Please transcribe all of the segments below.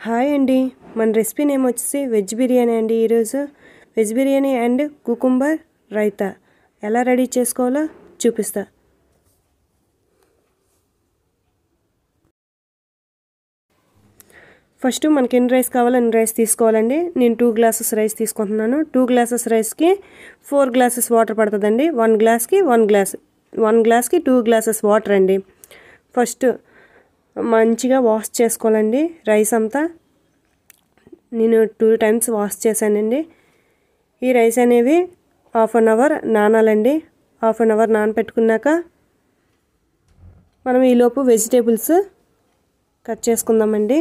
Hi అండి. మన recipe name వచ్చేసి వెజ్ బిర్యానీ అండి. ఈరోజు veg biryani and cucumber raita ఎలా రెడీ చేసుకోవాలో చూపిస్తా. ఫస్ట్ మనకి ఎన్ని రైస్ కావాలో అన్ని రైస్ తీసుకోవాలండి. నేను 2 గ్లాసెస్ రైస్ తీసుకుంటున్నాను. 2 గ్లాసెస్ రైస్కి 4 గ్లాసెస్ వాటర్ పడుతుందండి. 1 గ్లాస్కి 1 గ్లాస్, 1 గ్లాస్కి 2 గ్లాసెస్ వాటర్ అండి. ఫస్ట్ మంచిగా వాష్ చేసుకోవాలండి రైస్ అంతా. నేను 2 టైమ్స్ వాష్ చేశానండి. ఈ రైస్ అనేవి హాఫ్ అన్ అవర్ నానాలండి. హాఫ్ అన్ అవర్ నానపెట్టుకున్నాక మనం ఈలోపు వెజిటేబుల్స్ కట్ చేసుకుందామండి.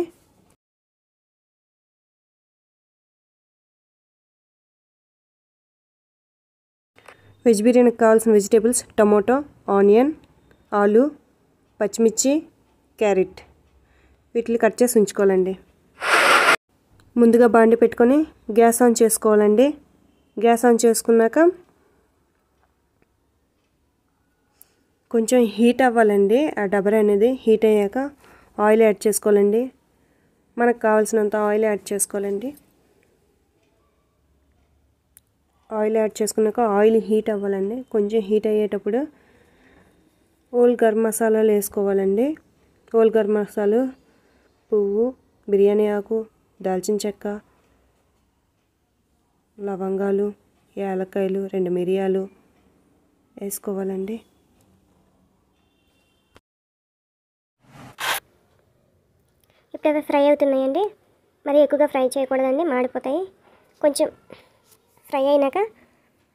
వెజ్ బిర్యానీకి కావాల్సిన వెజిటేబుల్స్ టమోటో, ఆనియన్, ఆలు, పచ్చిమిర్చి, క్యారెట్ వీటిని కట్ చేసి ఉంచుకోవాలండి. ముందుగా బాండి పెట్టుకొని గ్యాస్ ఆన్ చేసుకోవాలండి. గ్యాస్ ఆన్ చేసుకున్నాక కొంచెం హీట్ అవ్వాలండి. ఆ డబర్ అనేది హీట్ అయ్యాక ఆయిల్ యాడ్ చేసుకోవాలండి. మనకు కావాల్సినంత ఆయిల్ యాడ్ చేసుకోవాలండి. ఆయిల్ యాడ్ చేసుకున్నాక ఆయిల్ హీట్ అవ్వాలండి. కొంచెం హీట్ అయ్యేటప్పుడు హోల్ గరం మసాలాలు వేసుకోవాలండి. హోల్ గరం మసాలా, పువ్వు, బిర్యానీ ఆకు, దాల్చిన చెక్క, లవంగాలు, యాలక్కాయలు, 2 మిరియాలు వేసుకోవాలండి. ఇప్పుడు అవి ఫ్రై అవుతున్నాయండి. మరి ఎక్కువగా ఫ్రై చేయకూడదండి, మాడిపోతాయి. కొంచెం ఫ్రై అయినాక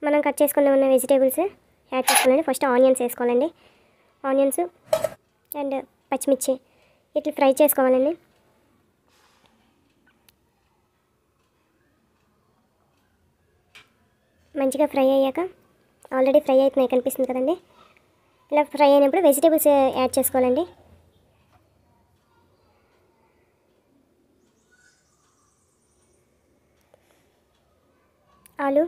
మనం కట్ చేసుకుని ఉన్న వెజిటేబుల్స్ యాడ్ చేసుకోవాలండి. ఫస్ట్ ఆనియన్స్ వేసుకోవాలండి. ఆనియన్స్ అండ్ పచ్చిమిర్చి ఇట్లా ఫ్రై చేసుకోవాలండి. మంచిగా ఫ్రై అయ్యాక ఆల్రెడీ ఫ్రై అవుతున్నాయి కనిపిస్తుంది కదండి. ఇలా ఫ్రై అయినప్పుడు వెజిటేబుల్స్ యాడ్ చేసుకోవాలండి. ఆలు,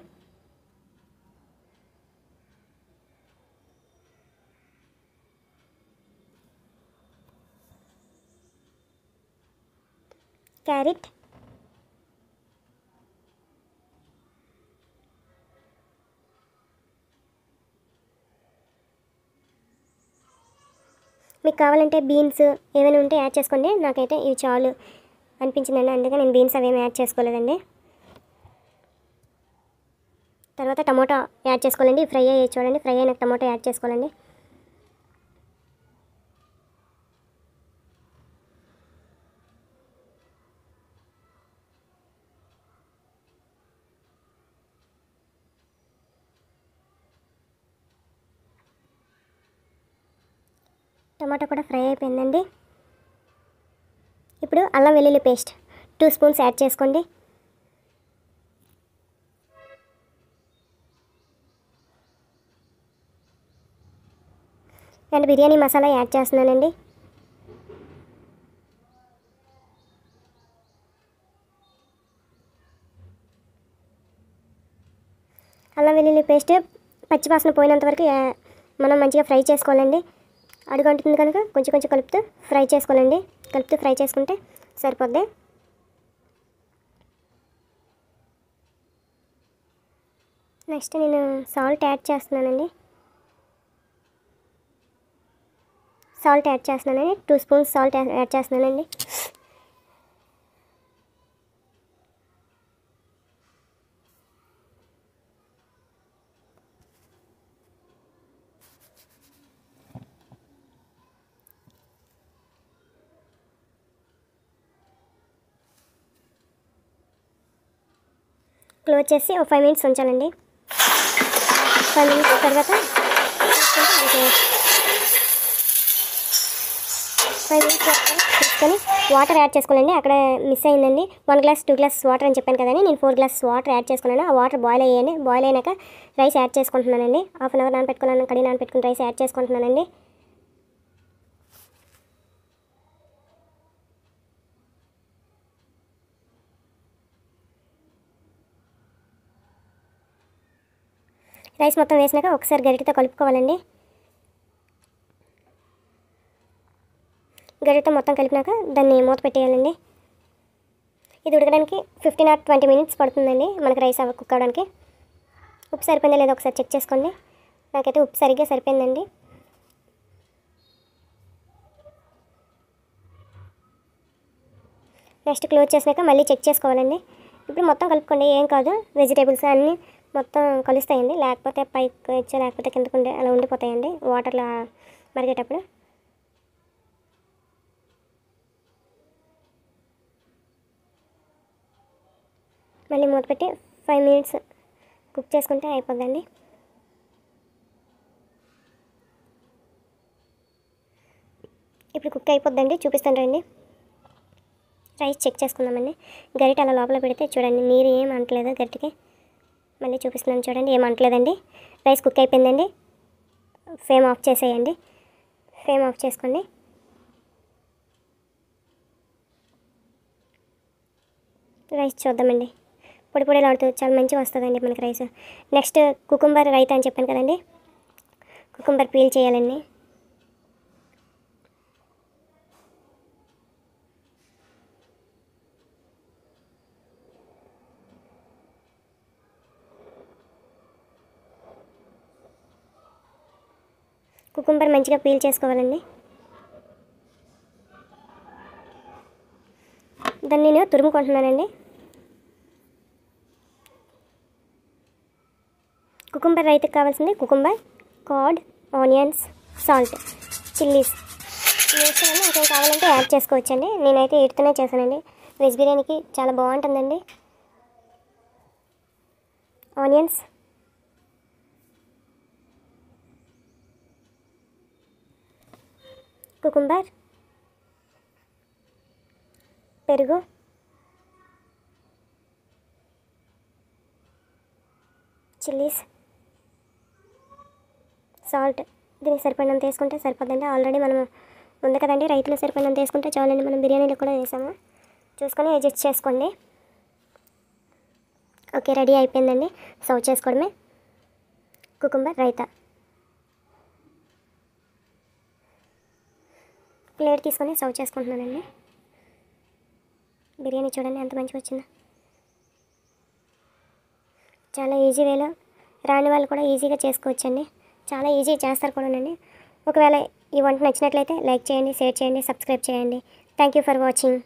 క్యారెట్, మీకు కావాలంటే బీన్స్ ఏమైనా ఉంటే యాడ్ చేసుకోండి. నాకైతే ఇవి చాలు అనిపించిందండి, అందుకే నేను బీన్స్ అవేమి యాడ్ చేసుకోలేదండి. తర్వాత టమోటా యాడ్ చేసుకోవాలండి. ఫ్రై అయ్యి చూడండి, ఫ్రై అయిన టమోటా యాడ్ చేసుకోవాలండి. టమాటా కూడా ఫ్రై అయిపోయిందండి. ఇప్పుడు అల్లం వెల్లుల్లి పేస్ట్ 2 స్పూన్స్ యాడ్ చేసుకోండి. అండ్ బిర్యానీ మసాలా యాడ్ చేస్తున్నానండి. అల్లం వెల్లుల్లి పేస్ట్ పచ్చివాసన పోయినంత వరకు మనం మంచిగా ఫ్రై చేసుకోవాలండి. అడుగంటుంది కనుక కొంచెం కొంచెం కలుపుతూ ఫ్రై చేసుకోవాలండి. కలుపుతూ ఫ్రై చేసుకుంటే సరిపోద్ది. నెక్స్ట్ నేను సాల్ట్ యాడ్ చేస్తున్నానండి. 2 స్పూన్స్ సాల్ట్ యాడ్ చేస్తున్నానండి. క్లోజ్ చేసి ఒక 5 మినిట్స్ ఉంచాలండి. 5 మినిట్స్ తర్వాత 5 మినిట్స్ తీసుకొని వాటర్ యాడ్ చేసుకోవాలండి. అక్కడ మిస్ అయిందండి. 1 గ్లాస్ 2 గ్లాస్ వాటర్ అని చెప్పాను కదండి. నేను 4 గ్లాస్ వాటర్ యాడ్ చేసుకున్నాను. ఆ వాటర్ బాయిల్ అయ్యాయండి. బాయిల్ అయినాక రైస్ యాడ్ చేసుకుంటున్నానండి. హాఫ్ అన్ అవర్ నానపెట్టుకున్నాను, కడిగి నానపెట్టుకుని రైస్ యాడ్ చేసుకుంటున్నానండి. రైస్ మొత్తం వేసినాక ఒకసారి గరిటెతో కలుపుకోవాలండి. గరిటెతో మొత్తం కలిపినాక దాన్ని మూత పెట్టేయాలండి. ఇది ఉడకడానికి 15 or 20 minutes పడుతుందండి మనకి రైస్ కుక్ అవ్వడానికి. ఉప్పు సరిపోయిందా లేదా ఒకసారి చెక్ చేసుకోండి. నాకైతే ఉప్పు సరిగ్గా సరిపోయిందండి. నెక్స్ట్ క్లోజ్ చేసినాక మళ్ళీ చెక్ చేసుకోవాలండి. ఇప్పుడు మొత్తం కలుపుకోండి, ఏం కాదు. వెజిటేబుల్స్ అన్నీ మొత్తం కలుస్తాయండి, లేకపోతే పైకి వచ్చి లేకపోతే కిందకు ఉండే అలా ఉండిపోతాయండి వాటర్లో మరిగేటప్పుడు. మళ్ళీ మూత పెట్టి 5 minutes కుక్ చేసుకుంటే అయిపోద్దండి. ఇప్పుడు కుక్ అయిపోద్దండి, చూపిస్తాను రండి. రైస్ చెక్ చేసుకుందామండి. గరిట అలా లోపల పెడితే చూడండి నీరు ఏం అంటలేదు గరిటకి. మళ్ళీ చూపిస్తున్నాను చూడండి, ఏం అంటలేదండి. రైస్ కుక్ అయిపోయిందండి. ఫ్లేమ్ ఆఫ్ చేసేయండి. ఫ్లేమ్ ఆఫ్ చేసుకోండి. రైస్ చూద్దామండి. పొడి పొడిలాడుతూ చాలా మంచిగా వస్తుందండి మనకి రైస్. నెక్స్ట్ కుకుంబర్ రైతా అని చెప్పాను కదండి, కుకుంబర్ పీల్ చేయాలండి. కుకుంబర్ మంచిగా పీల్ చేసుకోవాలండి. దాన్ని నేను తురుముకుంటున్నానండి. కుకుంబర్ రైతుకి కావాల్సింది cucumber, card, onions, salt, chillies వేస్తానండి. ఇంకేం కావాలంటే యాడ్ చేసుకోవచ్చండి. నేనైతే వీటితోనే చేశానండి. వెజ్ బిర్యానీకి చాలా బాగుంటుందండి. ఆనియన్స్, కుకుంబర్, పెరుగు, చిల్లీస్, సాల్ట్. దీనికి సరిపడినంత వేసుకుంటే సరిపోద్దండి. ఆల్రెడీ మనం ఉంది కదండి రైతులో సరిపడినంత వేసుకుంటే చాలండి. మనం బిర్యానీలో కూడా వేసాము, చూసుకొని అడ్జస్ట్ చేసుకోండి. ఓకే, రెడీ అయిపోయిందండి. సర్వ్ చేసుకోవడమే. కుకుంబర్ రైతా. ప్లేట్ తీసుకొని సర్వ్ చేసుకుంటున్నానండి. బిర్యానీ చూడండి ఎంత మంచిగా వచ్చిందో. చాలా ఈజీ వేలో రాని వాళ్ళు కూడా ఈజీగా చేసుకోవచ్చండి. చాలా ఈజీ చేస్తారు కూడానండి. ఒకవేళ ఈ వంట నచ్చినట్లయితే లైక్ చేయండి, షేర్ చేయండి, సబ్స్క్రైబ్ చేయండి. Thank you for watching.